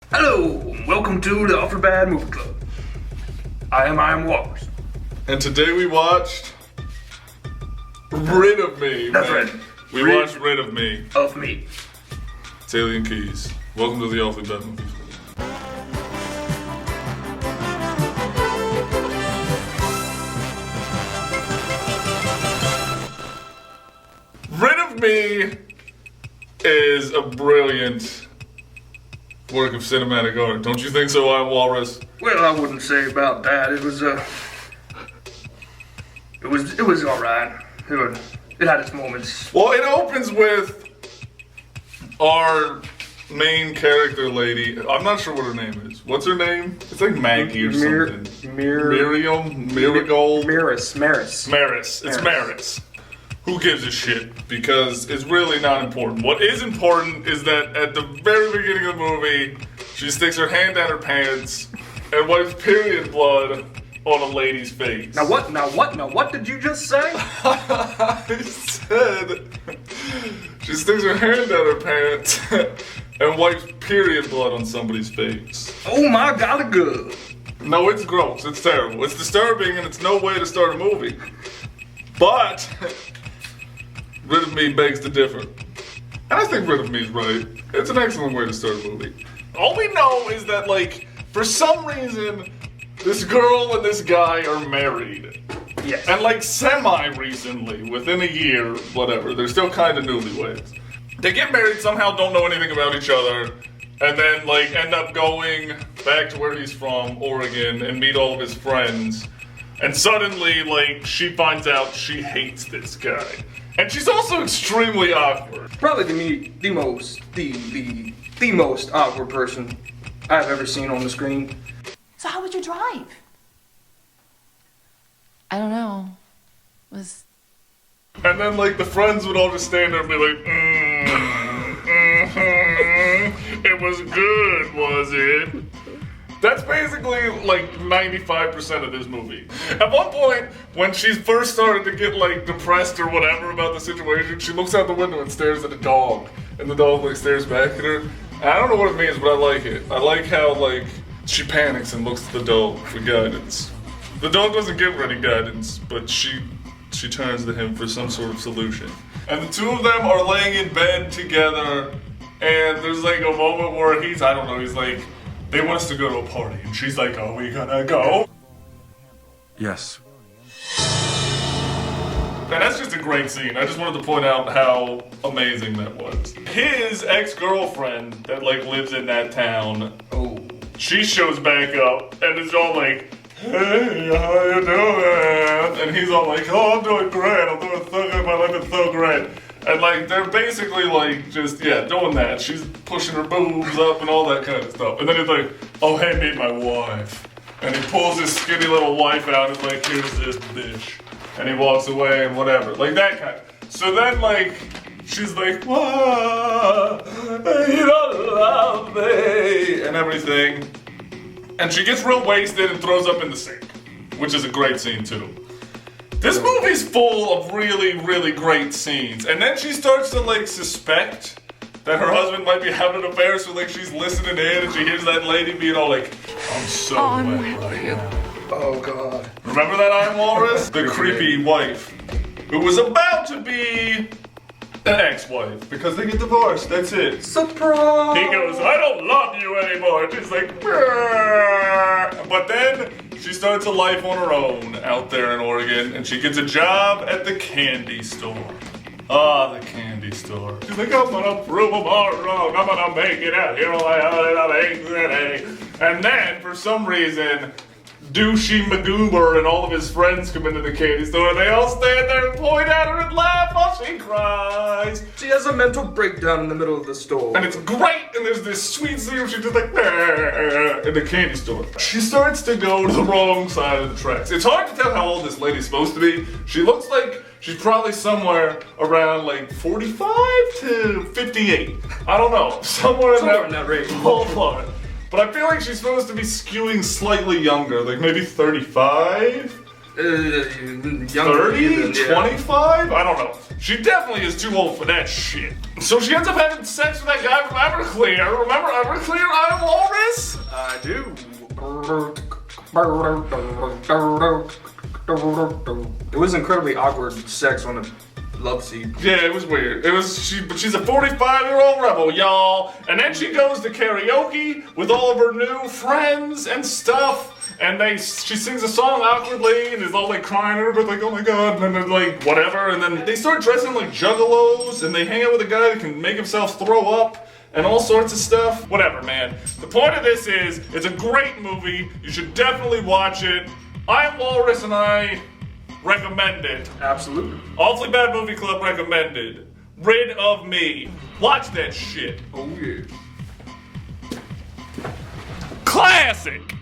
Hello, and welcome to the Offer Bad Movie Club. I Iam Walrus. And today we watched Rid of Me. That's right. We watched Rid of Me. Of me. It's Alien Keys. Welcome to the Awfully Bad Movie Club. Rid of Me is a brilliant work of cinematic art. Don't you think so, Iam Walrus? Well, I wouldn't say about that. It was all right. It had its moments. Well, it opens with our main character lady. I'm not sure what her name is. What's her name? It's like Maggie or something. Miriam? Marigold? Maris. Maris. It's Maris. Who gives a shit? Because it's really not important. What is important is that at the very beginning of the movie, she sticks her hand down her pants and wipes period blood on a lady's face. Now what did you just say? I said she sticks her hand down her pants and wipes period blood on somebody's face. Oh my god, good. No, it's gross. It's terrible. It's disturbing, and it's no way to start a movie. But Rid of Me begs to differ. And I think Rid of Me is right. It's an excellent way to start a movie. All we know is that, like, for some reason, this girl and this guy are married. Yes. And, like, semi-recently, within a year, whatever, they're still kind of newlyweds. They get married, somehow don't know anything about each other, and then, like, end up going back to where he's from, Oregon, and meet all of his friends. And suddenly, like, she finds out she hates this guy. And she's also extremely awkward. Probably the most awkward person I've ever seen on the screen. So how would you drive? I don't know. And then, like, the friends would all just stand there and be like, it was good, was it? That's basically, like, 95% of this movie. At one point, when she first started to get, like, depressed or whatever about the situation, she looks out the window and stares at a dog. And the dog, like, stares back at her. And I don't know what it means, but I like it. I like how, like, she panics and looks at the dog for guidance. The dog doesn't give her any guidance, but she turns to him for some sort of solution. And the two of them are laying in bed together, and there's, like, a moment where he's like, they want us to go to a party, and she's like, are we gonna go? Yes. And that's just a great scene. I just wanted to point out how amazing that was. His ex-girlfriend that, like, lives in that town, she shows back up, and is all like, hey, how you doing? And he's all like, oh, I'm doing great, I'm doing so good, my life is so great. And, like, they're basically, like, just, doing that. She's pushing her boobs up and all that kind of stuff. And then he's like, oh, hey, meet my wife. And he pulls his skinny little wife out and is like, here's this bitch. And he walks away and whatever. Like, that kind. So then, like, she's like, whoa, you don't love me, and everything. And she gets real wasted and throws up in the sink, which is a great scene, too. This movie's full of really, really great scenes. And then she starts to, like, suspect that her husband might be having an affair, so, like, she's listening in and she hears that lady being all like, I'm so wet right now. Oh god. Remember that, Iam Walrus? The creepy wife, who was about to be an ex-wife, because they get divorced, that's it. Surprise! He goes, I don't love you anymore. And she's like, brrr. But then she starts a life on her own out there in Oregon, and she gets a job at the candy store. The candy store. She's like, I'm gonna prove them all wrong. I'm gonna make it out here. And then, for some reason, douchey MacGoober and all of his friends come into the candy store, and they all stand there and point at her and laugh while she cries. She has a mental breakdown in the middle of the store. And it's great, and there's this sweet scene where she's just like, in the candy store. She starts to go to the wrong side of the tracks. It's hard to tell how old this lady's supposed to be. She looks like she's probably somewhere around like 45 to 58. I don't know. Somewhere in that range. Ballpark. But I feel like she's supposed to be skewing slightly younger, like maybe 35? 30? 25? I don't know. She definitely is too old for that shit. So she ends up having sex with that guy from Everclear. Remember Everclear, Iam Walrus? It was incredibly awkward sex on the love scene. Yeah, it was weird. But she's a 45-year-old rebel, y'all. And then she goes to karaoke with all of her new friends and stuff. And she sings a song awkwardly and is all like crying and everybody's like, oh my god, and then they're like, whatever. And then they start dressing like juggalos and they hang out with a guy that can make himself throw up and all sorts of stuff. Whatever, man. The point of this is, it's a great movie. You should definitely watch it. I Am Walrus and I recommend it. Absolutely. Awfully Bad Movie Club recommended. Rid of Me. Watch that shit. Oh yeah. Classic!